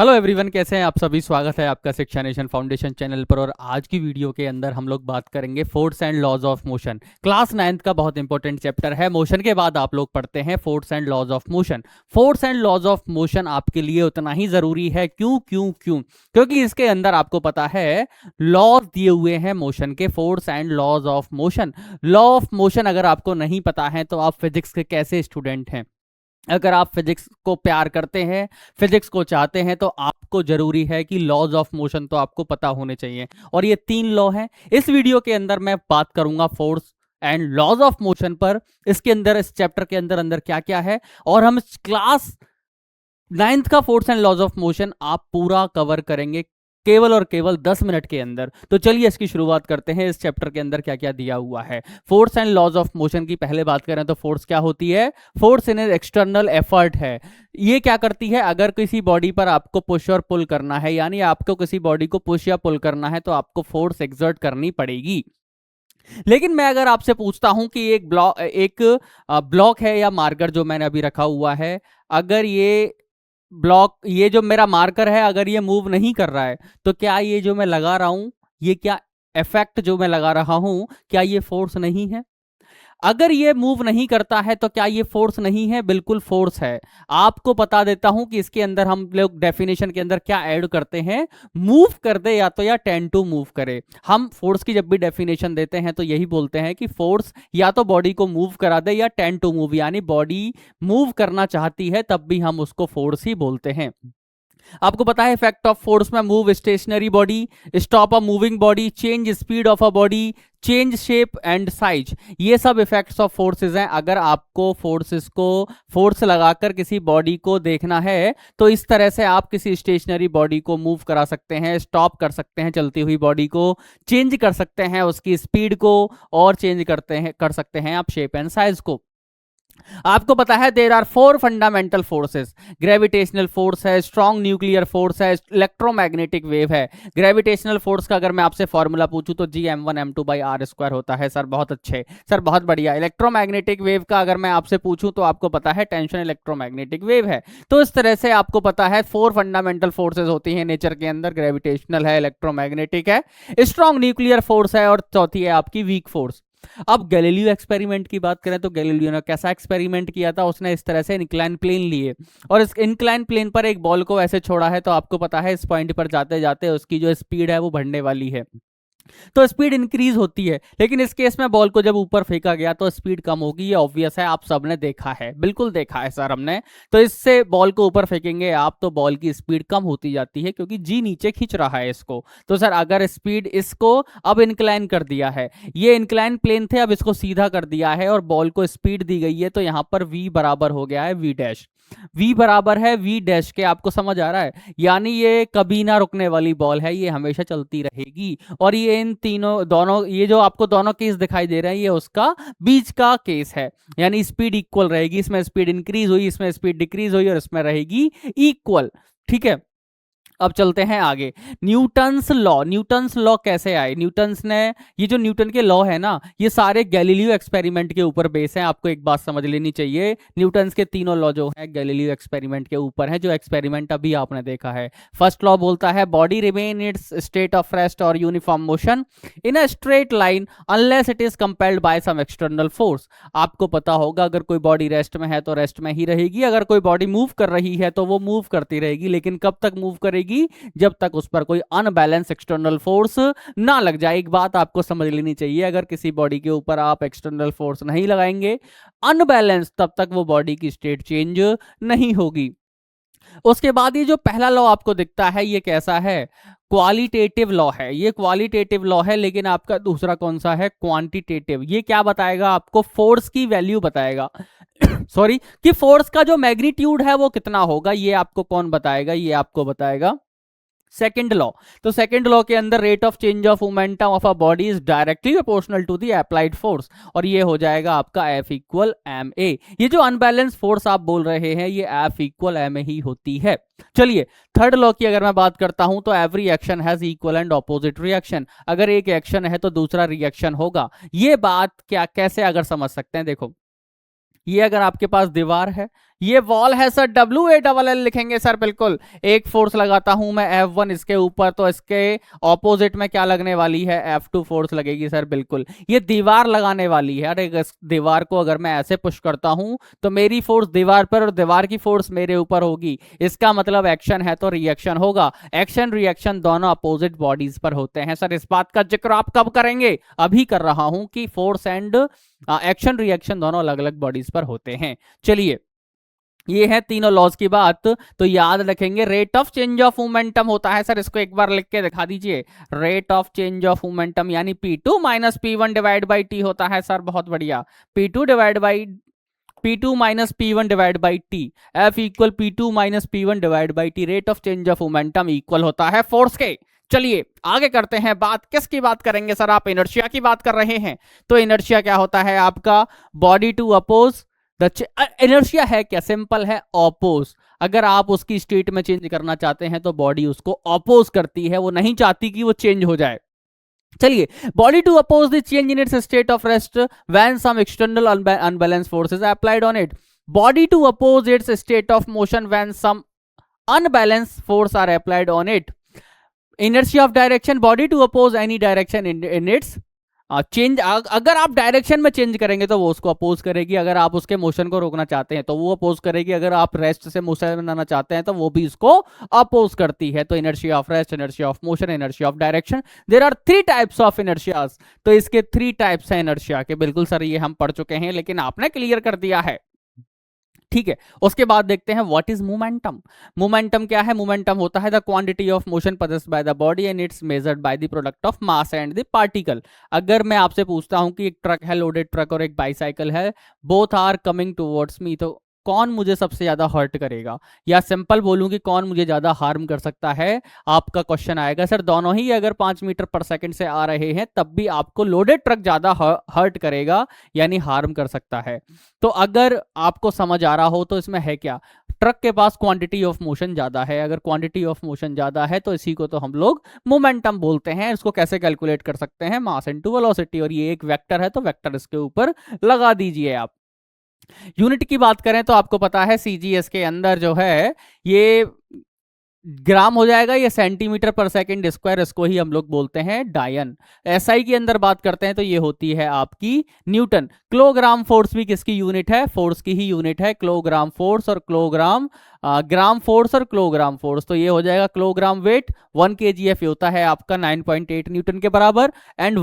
Hello everyone, कैसे हैं आप सभी। स्वागत है आपका शिक्षा नेशन फाउंडेशन चैनल पर। और आज की वीडियो के अंदर हम लोग बात करेंगे force and laws of motion. Class 9th का बहुत इंपॉर्टेंट चैप्टर है। मोशन के बाद आप लोग पढ़ते हैं force and laws of motion. Force and laws of motion आपके लिए उतना ही जरूरी है। क्यों क्यों क्यों? क्योंकि इसके अंदर आपको पता है लॉज दिए हुए हैं मोशन के, force and laws of motion. Law of motion अगर आपको नहीं पता है तो आप फिजिक्स के कैसे स्टूडेंट हैं? अगर आप फिजिक्स को प्यार करते हैं, फिजिक्स को चाहते हैं, तो आपको जरूरी है कि लॉज ऑफ मोशन तो आपको पता होने चाहिए। और ये 3 लॉ हैं। इस वीडियो के अंदर मैं बात करूंगा force and laws of motion पर। इसके अंदर, इस चैप्टर के अंदर अंदर क्या क्या है, और हम क्लास 9th का force and laws of motion आप पूरा कवर करेंगे केवल और केवल 10 मिनट के अंदर। तो चलिए इसकी शुरुआत करते हैं। इस चैप्टर के अंदर क्या क्या दिया हुआ है। Force and laws of motion की पहले बात करें तो फोर्स क्या होती है? फोर्स इन एक्सटर्नल एफर्ट है। ये क्या करती है? अगर किसी बॉडी पर आपको पुश और पुल करना है, यानी आपको किसी बॉडी को पुश या पुल करना है, तो आपको फोर्स एक्सर्ट करनी पड़ेगी। लेकिन मैं अगर आपसे पूछता हूं कि एक ब्लॉक है या मार्कर जो मैंने अभी रखा हुआ है, अगर ये जो मेरा मार्कर है, अगर ये मूव नहीं कर रहा है, तो क्या ये जो मैं लगा रहा हूं, ये क्या इफेक्ट जो मैं लगा रहा हूं, क्या ये फोर्स नहीं है? अगर ये मूव नहीं करता है तो क्या ये फोर्स नहीं है? बिल्कुल फोर्स है। आपको बता देता हूं कि इसके अंदर हम लोग डेफिनेशन के अंदर क्या ऐड करते हैं, मूव कर दे या तो या टेंड टू मूव करे। हम फोर्स की जब भी डेफिनेशन देते हैं तो यही बोलते हैं कि फोर्स या तो बॉडी को मूव करा दे या टेंड टू मूव, यानी बॉडी मूव करना चाहती है तब भी हम उसको फोर्स ही बोलते हैं। आपको पता है इफेक्ट ऑफ फोर्स में move stationary body, stop a moving body, change speed of a body, change shape and size. ये सब इफेक्ट्स ऑफ फोर्सेस हैं। अगर आपको फोर्स लगाकर किसी बॉडी को देखना है तो इस तरह से आप किसी स्टेशनरी बॉडी को मूव करा सकते हैं, स्टॉप कर सकते हैं चलती हुई बॉडी को, चेंज कर सकते हैं उसकी स्पीड को, और चेंज कर सकते हैं आप शेप एंड साइज को। आपको पता है there are 4 fundamental forces. Gravitational force है, स्ट्रॉन्ग न्यूक्लियर फोर्स है, इलेक्ट्रोमैग्नेटिक वेव है। ग्रेविटेशनल फोर्स का अगर मैं आपसे फॉर्मूला पूछूं तो Gm1m2/r² होता है। सर बहुत अच्छे, सर बहुत बढ़िया। इलेक्ट्रोमैग्नेटिक वेव का अगर मैं आपसे पूछूं तो आपको पता है टेंशन इलेक्ट्रोमैग्नेटिक वेव है। तो इस तरह से आपको पता है 4 फंडामेंटल फोर्सेस होती हैं नेचर के अंदर। ग्रेविटेशनल है, इलेक्ट्रोमैग्नेटिक है, स्ट्रॉन्ग न्यूक्लियर फोर्स है, और चौथी है आपकी वीक फोर्स। अब गैलीलियो एक्सपेरिमेंट की बात करें तो गैलीलियो ने कैसा एक्सपेरिमेंट किया था? उसने इस तरह से इंक्लाइन प्लेन लिए और इस इंक्लाइन प्लेन पर एक बॉल को ऐसे छोड़ा है, तो आपको पता है इस पॉइंट पर जाते जाते उसकी जो स्पीड है वो बढ़ने वाली है, तो स्पीड इंक्रीज होती है। लेकिन इस केस में बॉल को जब ऊपर फेंका गया तो स्पीड कम होगी। ये ऑब्वियस है, आप सबने देखा है, बिल्कुल देखा है सर हमने। तो इससे बॉल को ऊपर फेंकेंगे आप तो बॉल की स्पीड कम होती जाती है, क्योंकि जी नीचे खींच रहा है इसको। तो सर अगर स्पीड इसको अब इंक्लाइन कर दिया है, ये इंक्लाइन प्लेन थे, अब इसको सीधा कर दिया है और बॉल को स्पीड दी गई है, तो यहां पर v बराबर हो गया है v डैश। v बराबर है v डैश के। आपको समझ आ रहा है? यानी ये कभी ना रुकने वाली बॉल है, ये हमेशा चलती रहेगी। और ये इन दोनों ये जो आपको दोनों केस दिखाई दे रहे हैं, ये उसका बीच का केस है। यानी स्पीड इक्वल रहेगी। इसमें स्पीड इंक्रीज हुई, इसमें स्पीड डिक्रीज हुई, और इसमें रहेगी इक्वल। ठीक है, अब चलते हैं आगे। न्यूटन्स लॉ कैसे आए? न्यूटन्स ने, ये जो न्यूटन के लॉ है ना, ये सारे गैलीलियो एक्सपेरिमेंट के ऊपर बेस हैं। आपको एक बात समझ लेनी चाहिए, न्यूटन्स के तीनों लॉ जो है गैलीलियो एक्सपेरिमेंट के ऊपर है, जो एक्सपेरिमेंट अभी आपने देखा है। फर्स्ट लॉ बोलता है body remain its state of rest और uniform motion in a straight line unless it is compelled by some external force. आपको पता होगा अगर कोई बॉडी रेस्ट में है तो रेस्ट में ही रहेगी, अगर कोई बॉडी मूव कर रही है तो वो मूव करती रहेगी। लेकिन कब तक मूव करेगी? जब तक उस पर कोई अनबैलेंस एक्सटर्नल फोर्स ना लग जाए। एक बात आपको समझ लेनी चाहिए, अगर किसी बॉडी के ऊपर आप एक्सटर्नल फोर्स नहीं लगाएंगे अनबैलेंस, तब तक वो बॉडी की स्टेट चेंज नहीं होगी। उसके बाद ये जो पहला लॉ आपको दिखता है, ये कैसा है? क्वालिटेटिव लॉ है। ये क्वालिटेटिव लॉ है। लेकिन आपका दूसरा कौन सा है? क्वांटिटेटिव। ये क्या बताएगा? आपको फोर्स की वैल्यू बताएगा सॉरी, कि फोर्स का जो मैग्नीट्यूड है वो कितना होगा, ये आपको कौन बताएगा? ये आपको बताएगा सेकेंड लॉ। तो सेकेंड लॉ के अंदर rate of change of momentum of a body is directly proportional to the applied force, और ये हो जाएगा आपका F इक्वल एम ए। ये जो अनबैलेंस फोर्स आप बोल रहे हैं, ये F इक्वल एम ए ही होती है। चलिए थर्ड लॉ की अगर मैं बात करता हूं तो every action has equal and opposite reaction. अगर एक एक्शन है तो दूसरा रिएक्शन होगा। ये बात क्या कैसे अगर समझ सकते हैं? देखो, ये अगर आपके पास दीवार है, ये वॉल है सर, WALL लिखेंगे सर, बिल्कुल। एक फोर्स लगाता हूं मैं F1 इसके ऊपर, तो इसके ऑपोजिट में क्या लगने वाली है, F2 फोर्स लगेगी सर, बिल्कुल। ये दीवार लगाने वाली है। अरे इस दीवार को अगर मैं ऐसे पुश करता हूं तो मेरी फोर्स दीवार पर और दीवार की फोर्स मेरे ऊपर होगी। इसका मतलब एक्शन है तो रिएक्शन होगा। एक्शन रिएक्शन दोनों अपोजिट बॉडीज पर होते हैं सर। इस बात का जिक्र आप कब करेंगे, अभी कर रहा हूं कि फोर्स एंड एक्शन रिएक्शन दोनों अलग अलग बॉडीज पर होते हैं। चलिए, ये है तीनों लॉज की बात, तो याद रखेंगे। Rate of change of momentum होता है सर, इसको एक बार लिख के दिखा दीजिए। Rate of change of momentum यानी P2 minus P1 divide by T होता है सर, बहुत बढ़िया। P2 divide by P2 minus P1 divide by T, F equal P2 minus P1 divide by T. Rate of change of momentum equal होता है force के। चलिए आगे करते हैं बात। किसकी बात करेंगे सर, आप इनर्शिया की बात कर रहे हैं। तो इनर्शिया क्या होता है आपका, body to oppose the inertia है क्या, सिंपल है, ऑपोज। अगर आप उसकी स्टेट में चेंज करना चाहते हैं तो बॉडी उसको ऑपोज करती है, वो नहीं चाहती कि वो चेंज हो जाए। चलिए, body to oppose the change in its state of rest when some external unbalance forces are applied on it. Body to oppose its state of motion when some unbalance force are applied on it. Inertia of direction, body to oppose any direction in its change. अगर आप direction में change करेंगे तो वो उसको oppose करेगी। अगर आप उसके मोशन को रोकना चाहते हैं तो वो अपोज करेगी। अगर आप रेस्ट से मोशन बनाना चाहते हैं तो वो भी इसको अपोज करती है। तो inertia of rest, inertia of motion, inertia of direction, there are 3 types of inertias. तो इसके 3 टाइप्स हैं इनर्शिया के। बिल्कुल सर, ये हम पढ़ चुके हैं लेकिन आपने क्लियर कर दिया है, ठीक है। उसके बाद देखते हैं व्हाट इज मोमेंटम। मोमेंटम क्या है, मोमेंटम होता है the quantity of motion possessed by the body and it's measured by the product of mass and the particle. अगर मैं आपसे पूछता हूं कि एक ट्रक है, लोडेड ट्रक, और एक बाईसाइकिल है, both are coming towards me, तो कौन मुझे सबसे ज्यादा हर्ट करेगा, या सिंपल बोलूं कि कौन मुझे ज्यादा हार्म कर सकता है, आपका क्वेश्चन आएगा सर दोनों ही अगर 5 मीटर पर सेकंड से आ रहे हैं तब भी आपको लोडेड ट्रक ज्यादा हर्ट करेगा, यानी हार्म कर सकता है। तो अगर आपको समझ आ रहा हो तो इसमें है क्या, ट्रक के पास क्वांटिटी ऑफ मोशन ज्यादा है। अगर क्वांटिटी ऑफ मोशन ज्यादा है तो इसी को तो हम लोग मोमेंटम बोलते हैं। इसको कैसे कैलकुलेट कर सकते हैं, मास इनटू वेलोसिटी, और ये एक वेक्टर है तो वेक्टर इसके ऊपर लगा दीजिए आप। यूनिट की बात करें तो आपको पता है सीजीएस के अंदर जो है ये ग्राम हो जाएगा, ये सेंटीमीटर पर सेकंड स्क्वायर, इसको ही हम लोग बोलते हैं डायन। एसआई के अंदर बात करते हैं तो ये होती है आपकी न्यूटन। किलोग्राम फोर्स भी किसकी यूनिट है, फोर्स की ही यूनिट है। किलोग्राम फोर्स और किलोग्राम ग्राम फोर्स और किलोग्राम फोर्स, तो ये हो जाएगा किलोग्राम वेट 1 kgf होता है आपका 9.8 न्यूटन के बराबर, एंड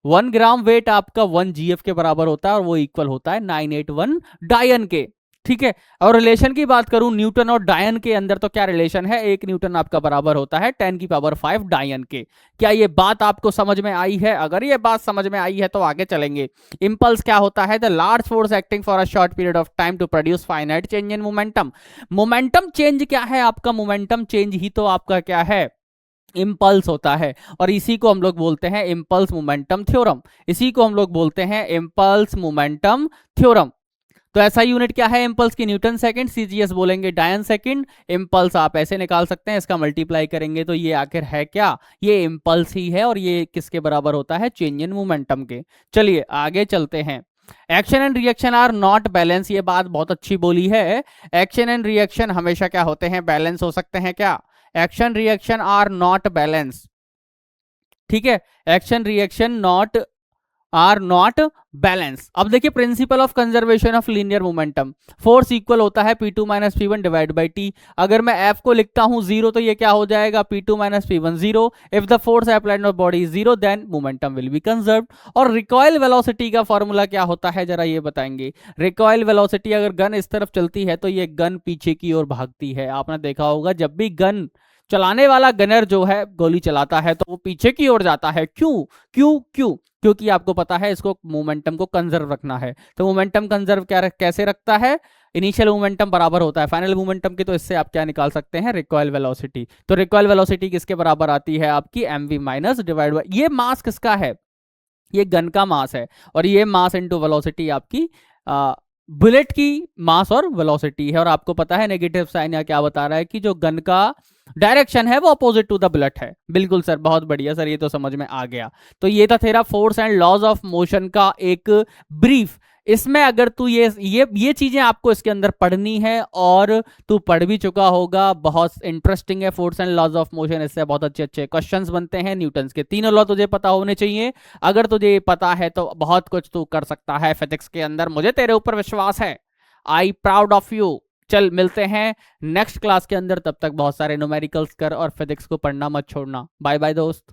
1 ग्राम वेट आपका 1 GF के बराबर होता है, और वो इक्वल होता है 981 डायन के, ठीक है। और रिलेशन की बात करूं न्यूटन और डायन के अंदर, तो क्या रिलेशन है, 1 न्यूटन आपका बराबर होता है 10⁵ डायन के। क्या ये बात आपको समझ में आई है? अगर ये बात समझ में आई है तो आगे चलेंगे। इंपल्स क्या होता है, the large force acting for a short period of time to produce finite change in momentum. Momentum change क्या है आपका, मोमेंटम चेंज ही तो आपका क्या है, इंपल्स होता है। और इसी को हम लोग बोलते हैं इंपल्स मोमेंटम थ्योरम। इसी को हम लोग बोलते हैं इंपल्स मोमेंटम थ्योरम। तो ऐसा यूनिट क्या है इंपल्स की, न्यूटन सेकंड, सीजीएस बोलेंगे डायन सेकंड। इंपल्स आप ऐसे निकाल सकते हैं, इसका मल्टीप्लाई करेंगे तो ये आखिर है क्या, ये इंपल्स ही है, और ये किसके बराबर होता है, चेंज इन मोमेंटम के। चलिए आगे चलते हैं। Action and reaction are not balance, ये बात बहुत अच्छी बोली है। एक्शन एंड रिएक्शन हमेशा क्या होते हैं, बैलेंस हो सकते हैं क्या, action reaction are not balance, ठीक है। Action reaction are not balance. अब देखिए principle of conservation of linear momentum, force equal होता है P2 minus P1 divide by T. अगर मैं F को लिखता हूं 0 तो ये क्या हो जाएगा, P2 minus P1 0। If the force applied on body is 0 then momentum will be conserved. और रिकॉइल वेलोसिटी का फॉर्मूला क्या होता है, जरा ये बताएंगे। रिकॉइल वेलोसिटी, अगर गन इस तरफ चलती है तो ये गन पीछे की ओर भागती है। आपने देखा होगा जब भी गन चलाने वाला गनर जो है गोली चलाता है तो वो पीछे की ओर जाता है। क्यों क्यों क्यों, क्योंकि आपको पता है इसको मोमेंटम को कंजर्व रखना है। तो मोमेंटम कंजर्व कैसे रखता है, इनिशियल मोमेंटम बराबर होता है फाइनल मोमेंटम की, तो इससे आप क्या निकाल सकते हैं, रिकॉइल वेलोसिटी। तो रिकॉइल वेलोसिटी किसके बराबर आती है आपकी, mv माइनस डिवाइड बाय, ये मास किसका है, ये गन का मास है, और ये मास इनटू वेलोसिटी आपकी बुलेट की मास और वेलोसिटी है। और आपको पता है नेगेटिव साइन या क्या बता रहा है कि जो गन का डायरेक्शन है वो अपोजिट टू द बुलेट है। बिल्कुल सर, बहुत बढ़िया सर, ये तो समझ में आ गया। तो ये था तेरा force and laws of motion का एक ब्रीफ इसमें अगर तू ये चीजें आपको इसके अंदर पढ़नी है और तू पढ़ भी चुका होगा, बहुत इंटरेस्टिंग है force and laws of motion. इससे बहुत अच्छे अच्छे क्वेश्चंस बनते हैं। न्यूटन्स के तीनों लॉ तुझे पता होने चाहिए। अगर तुझे ये पता है तो बहुत कुछ तू कर सकता है फिजिक्स के अंदर, मुझे तेरे ऊपर विश्वास है। I proud of you. चल मिलते हैं नेक्स्ट क्लास के अंदर, तब तक बहुत सारे न्यूमेरिकल्स कर और फिजिक्स को पढ़ना मत छोड़ना। बाय बाय दोस्त।